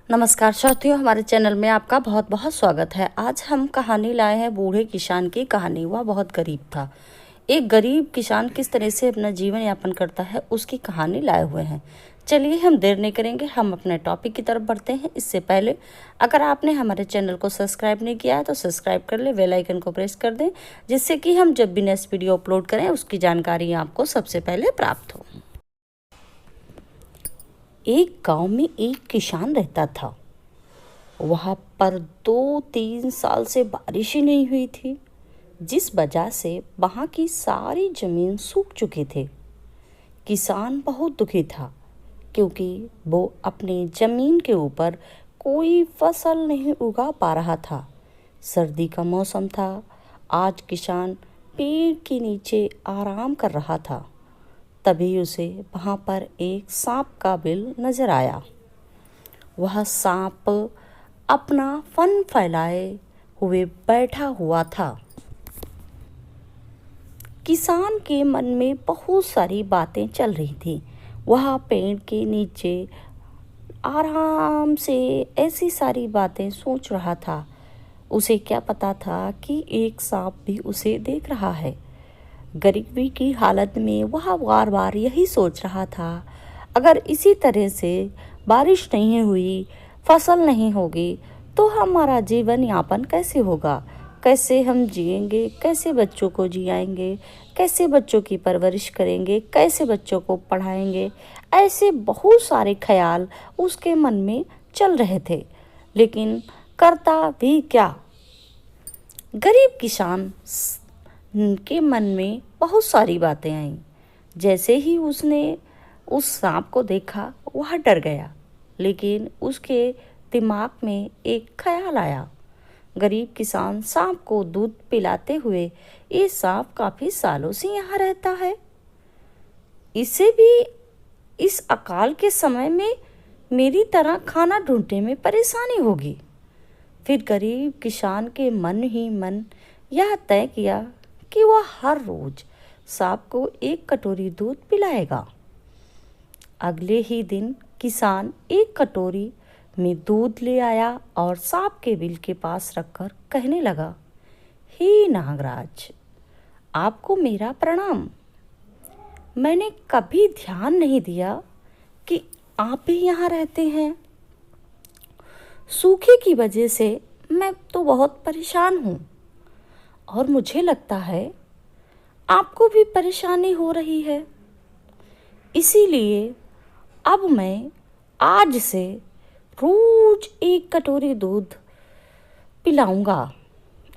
नमस्कार साथियों, हमारे चैनल में आपका बहुत बहुत स्वागत है। आज हम कहानी लाए हैं बूढ़े किसान की कहानी। वह बहुत गरीब था। एक गरीब किसान किस तरह से अपना जीवन यापन करता है, उसकी कहानी लाए हुए हैं। चलिए हम देर नहीं करेंगे, हम अपने टॉपिक की तरफ बढ़ते हैं। इससे पहले अगर आपने हमारे चैनल को सब्सक्राइब नहीं किया है तो सब्सक्राइब कर ले, बेल आइकन को प्रेस कर दें, जिससे कि हम जब भी नेक्स्ट वीडियो अपलोड करें उसकी जानकारी आपको सबसे पहले प्राप्त हो। एक गांव में एक किसान रहता था। वहाँ पर 2-3 साल से बारिश ही नहीं हुई थी, जिस वजह से वहाँ की सारी जमीन सूख चुकी थी। किसान बहुत दुखी था क्योंकि वो अपनी जमीन के ऊपर कोई फसल नहीं उगा पा रहा था। सर्दी का मौसम था। आज किसान पेड़ के नीचे आराम कर रहा था। तभी उसे वहाँ पर एक सांप का बिल नजर आया। वह सांप अपना फन फैलाए हुए बैठा हुआ था। किसान के मन में बहुत सारी बातें चल रही थी। वह पेड़ के नीचे आराम से ऐसी सारी बातें सोच रहा था। उसे क्या पता था कि एक सांप भी उसे देख रहा है। गरीबी की हालत में वह बार बार यही सोच रहा था, अगर इसी तरह से बारिश नहीं हुई, फसल नहीं होगी, तो हमारा जीवन यापन कैसे होगा, कैसे हम जिएंगे, कैसे बच्चों को जियाएंगे, कैसे बच्चों की परवरिश करेंगे, कैसे बच्चों को पढ़ाएंगे। ऐसे बहुत सारे ख्याल उसके मन में चल रहे थे, लेकिन करता भी क्या। गरीब किसान के मन में बहुत सारी बातें आईं। जैसे ही उसने उस सांप को देखा, वह डर गया, लेकिन उसके दिमाग में एक ख्याल आया। गरीब किसान सांप को दूध पिलाते हुए, ये सांप काफी सालों से यहाँ रहता है, इसे भी इस अकाल के समय में मेरी तरह खाना ढूंढने में परेशानी होगी। फिर गरीब किसान के मन ही मन यह तय किया कि वह हर रोज सांप को एक कटोरी दूध पिलाएगा। अगले ही दिन किसान एक कटोरी में दूध ले आया और सांप के बिल के पास रखकर कहने लगा, हे नागराज, आपको मेरा प्रणाम। मैंने कभी ध्यान नहीं दिया कि आप भी यहाँ रहते हैं। सूखे की वजह से मैं तो बहुत परेशान हूँ और मुझे लगता है आपको भी परेशानी हो रही है। इसीलिए अब मैं आज से रोज एक कटोरी दूध पिलाऊंगा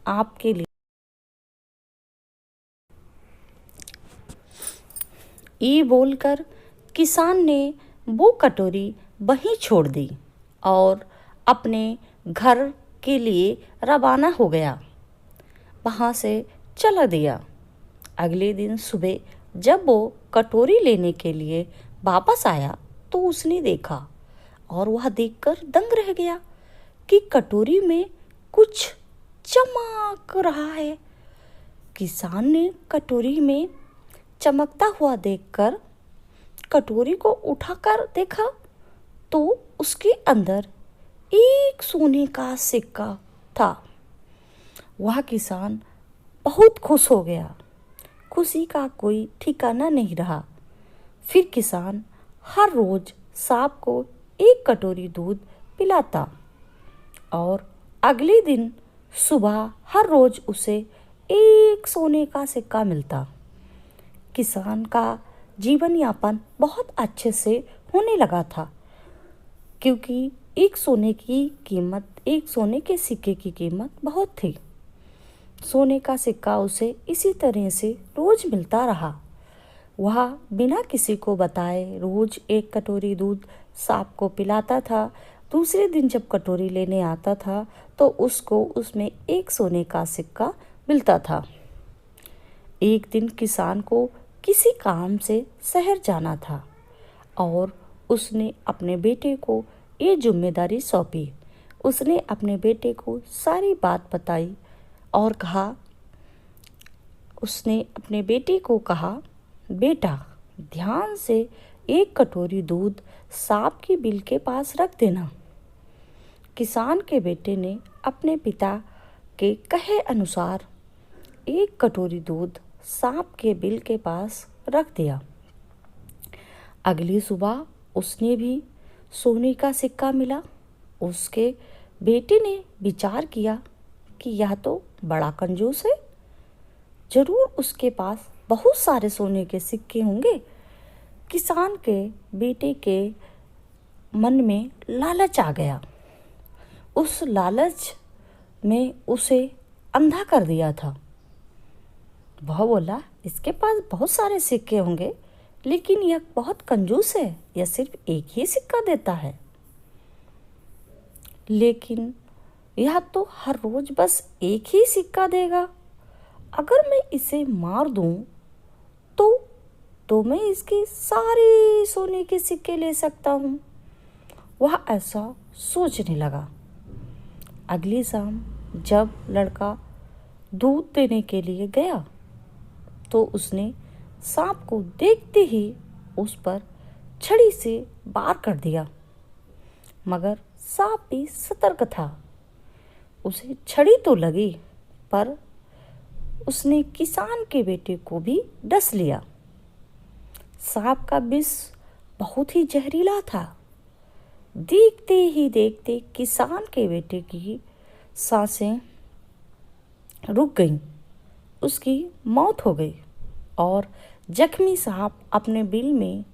आपके लिए। ये बोलकर किसान ने वो कटोरी वहीं छोड़ दी और अपने घर के लिए रवाना हो गया। वहाँ से चला दिया। अगले दिन सुबह जब वो कटोरी लेने के लिए वापस आया तो उसने देखा, और वह देखकर दंग रह गया कि कटोरी में कुछ चमक रहा है। किसान ने कटोरी में चमकता हुआ देखकर कटोरी को उठाकर देखा तो उसके अंदर एक सोने का सिक्का था। वह किसान बहुत खुश हो गया। खुशी का कोई ठिकाना नहीं रहा। फिर किसान हर रोज सांप को एक कटोरी दूध पिलाता और अगले दिन सुबह हर रोज उसे एक सोने का सिक्का मिलता। किसान का जीवन यापन बहुत अच्छे से होने लगा था, क्योंकि एक सोने के सिक्के की कीमत बहुत थी। सोने का सिक्का उसे इसी तरह से रोज मिलता रहा। वह बिना किसी को बताए रोज एक कटोरी दूध सांप को पिलाता था। दूसरे दिन जब कटोरी लेने आता था तो उसको उसमें एक सोने का सिक्का मिलता था। एक दिन किसान को किसी काम से शहर जाना था और उसने अपने बेटे को ये जिम्मेदारी सौंपी। उसने अपने बेटे को सारी बात बताई और उसने अपने बेटे को कहा, बेटा, ध्यान से एक कटोरी दूध सांप की बिल के पास रख देना। किसान के बेटे ने अपने पिता के कहे अनुसार एक कटोरी दूध सांप के बिल के पास रख दिया। अगली सुबह उसने भी सोने का सिक्का मिला। उसके बेटे ने विचार किया कि यह तो बड़ा कंजूस है, जरूर उसके पास बहुत सारे सोने के सिक्के होंगे। किसान के बेटे के मन में लालच आ गया। उस लालच में उसे अंधा कर दिया था। वह बोला, इसके पास बहुत सारे सिक्के होंगे, लेकिन यह बहुत कंजूस है, यह सिर्फ एक ही सिक्का देता है। लेकिन यह तो हर रोज बस एक ही सिक्का देगा। अगर मैं इसे मार दूं तो मैं इसके सारे सोने के सिक्के ले सकता हूँ। वह ऐसा सोचने लगा। अगली शाम जब लड़का दूध देने के लिए गया तो उसने सांप को देखते ही उस पर छड़ी से वार कर दिया, मगर सांप भी सतर्क था। उसे छड़ी तो लगी, पर उसने किसान के बेटे को भी डस लिया। सांप का विष बहुत ही जहरीला था। देखते ही देखते किसान के बेटे की सांसें रुक गईं। उसकी मौत हो गई और जख्मी सांप अपने बिल में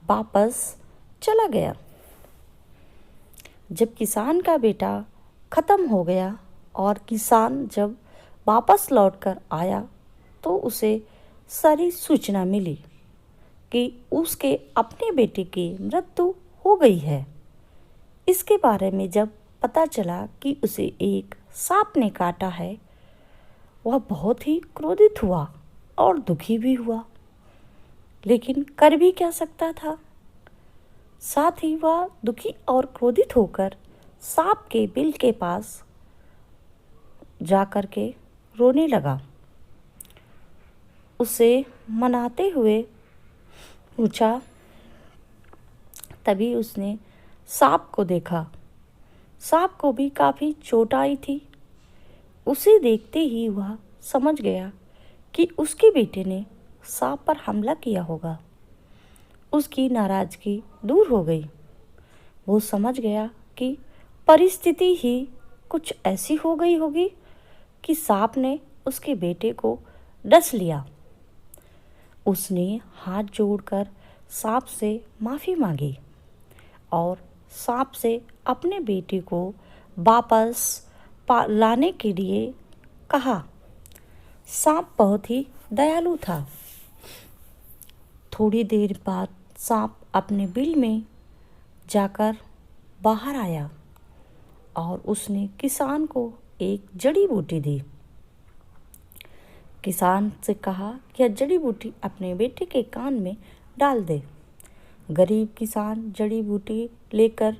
वापस चला गया। जब किसान का बेटा खत्म हो गया और किसान जब वापस लौटकर आया तो उसे सारी सूचना मिली कि उसके अपने बेटे की मृत्यु हो गई है। इसके बारे में जब पता चला कि उसे एक सांप ने काटा है, वह बहुत ही क्रोधित हुआ और दुखी भी हुआ, लेकिन कर भी क्या सकता था। साथ ही वह दुखी और क्रोधित होकर सांप के बिल के पास जाकर के रोने लगा। उसे मनाते हुए पूछा। तभी उसने सांप को देखा। सांप को भी काफ़ी चोट आई थी। उसे देखते ही वह समझ गया कि उसके बेटे ने सांप पर हमला किया होगा। उसकी नाराज़गी दूर हो गई। वो समझ गया कि परिस्थिति ही कुछ ऐसी हो गई होगी कि सांप ने उसके बेटे को डस लिया। उसने हाथ जोड़कर सांप से माफ़ी मांगी और सांप से अपने बेटे को वापस लाने के लिए कहा। सांप बहुत ही दयालु था। थोड़ी देर बाद सांप अपने बिल में जाकर बाहर आया और उसने किसान को एक जड़ी बूटी दी। किसान से कहा कि यह जड़ी बूटी अपने बेटे के कान में डाल दे। गरीब किसान जड़ी बूटी लेकर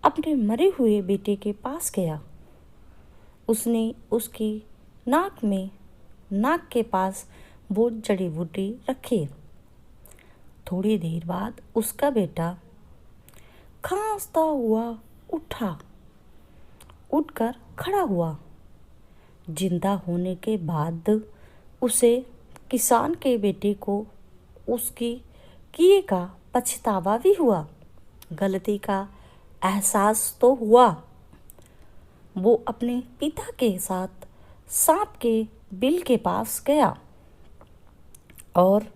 अपने मरे हुए बेटे के पास गया। उसने उसकी नाक के पास वो जड़ी बूटी रखी। थोड़ी देर बाद उसका बेटा खांसता हुआ उठकर खड़ा हुआ। जिंदा होने के बाद उसे किसान के बेटे को उसकी किए का पछतावा भी हुआ। गलती का एहसास तो हुआ। वो अपने पिता के साथ सांप के बिल के पास गया और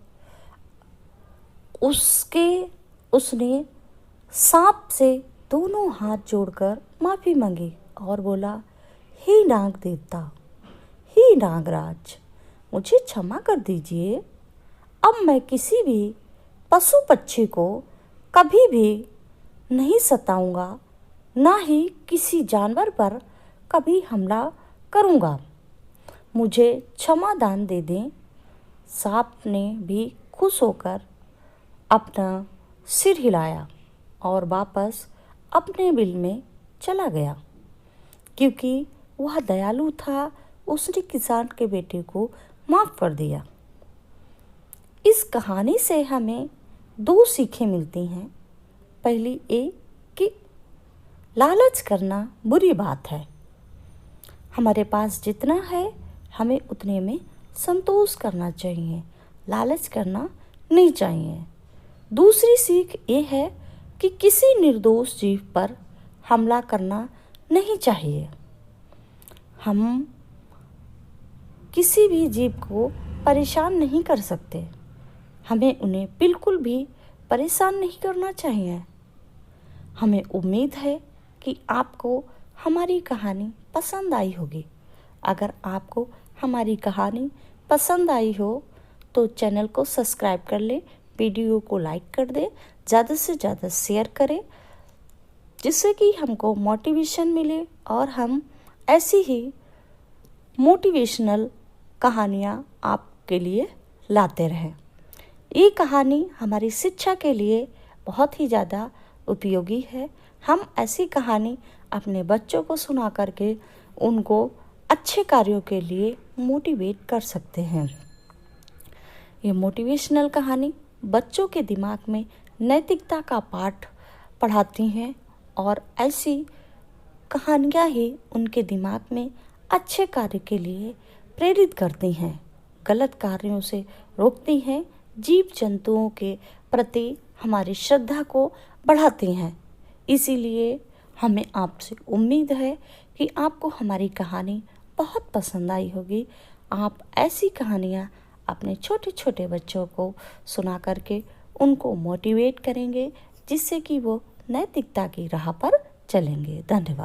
उसने सांप से दोनों हाथ जोड़कर माफ़ी मांगी और बोला, हे नाग देवता, हे नागराज, मुझे क्षमा कर दीजिए। अब मैं किसी भी पशु पक्षी को कभी भी नहीं सताऊंगा, ना ही किसी जानवर पर कभी हमला करूंगा। मुझे क्षमा दान दे दें। सांप ने भी खुश होकर अपना सिर हिलाया और वापस अपने बिल में चला गया। क्योंकि वह दयालु था, उसने किसान के बेटे को माफ़ कर दिया। इस कहानी से हमें 2 सीखें मिलती हैं। पहली ये कि लालच करना बुरी बात है। हमारे पास जितना है हमें उतने में संतोष करना चाहिए, लालच करना नहीं चाहिए। दूसरी सीख ये है कि किसी निर्दोष जीव पर हमला करना नहीं चाहिए। हम किसी भी जीव को परेशान नहीं कर सकते, हमें उन्हें बिल्कुल भी परेशान नहीं करना चाहिए। हमें उम्मीद है कि आपको हमारी कहानी पसंद आई होगी। अगर आपको हमारी कहानी पसंद आई हो तो चैनल को सब्सक्राइब कर ले, वीडियो को लाइक कर दे, ज़्यादा से ज़्यादा शेयर करें, जिससे कि हमको मोटिवेशन मिले और हम ऐसी ही मोटिवेशनल कहानियाँ आपके लिए लाते रहें। ये कहानी हमारी शिक्षा के लिए बहुत ही ज़्यादा उपयोगी है। हम ऐसी कहानी अपने बच्चों को सुना करके उनको अच्छे कार्यों के लिए मोटिवेट कर सकते हैं। ये मोटिवेशनल कहानी बच्चों के दिमाग में नैतिकता का पाठ पढ़ाती हैं और ऐसी कहानियाँ ही उनके दिमाग में अच्छे कार्य के लिए प्रेरित करती हैं, गलत कार्यों से रोकती हैं, जीव जंतुओं के प्रति हमारी श्रद्धा को बढ़ाती हैं। इसीलिए हमें आपसे उम्मीद है कि आपको हमारी कहानी बहुत पसंद आई होगी। आप ऐसी कहानियाँ अपने छोटे छोटे बच्चों को सुना करके उनको मोटिवेट करेंगे, जिससे कि वो नैतिकता की राह पर चलेंगे। धन्यवाद।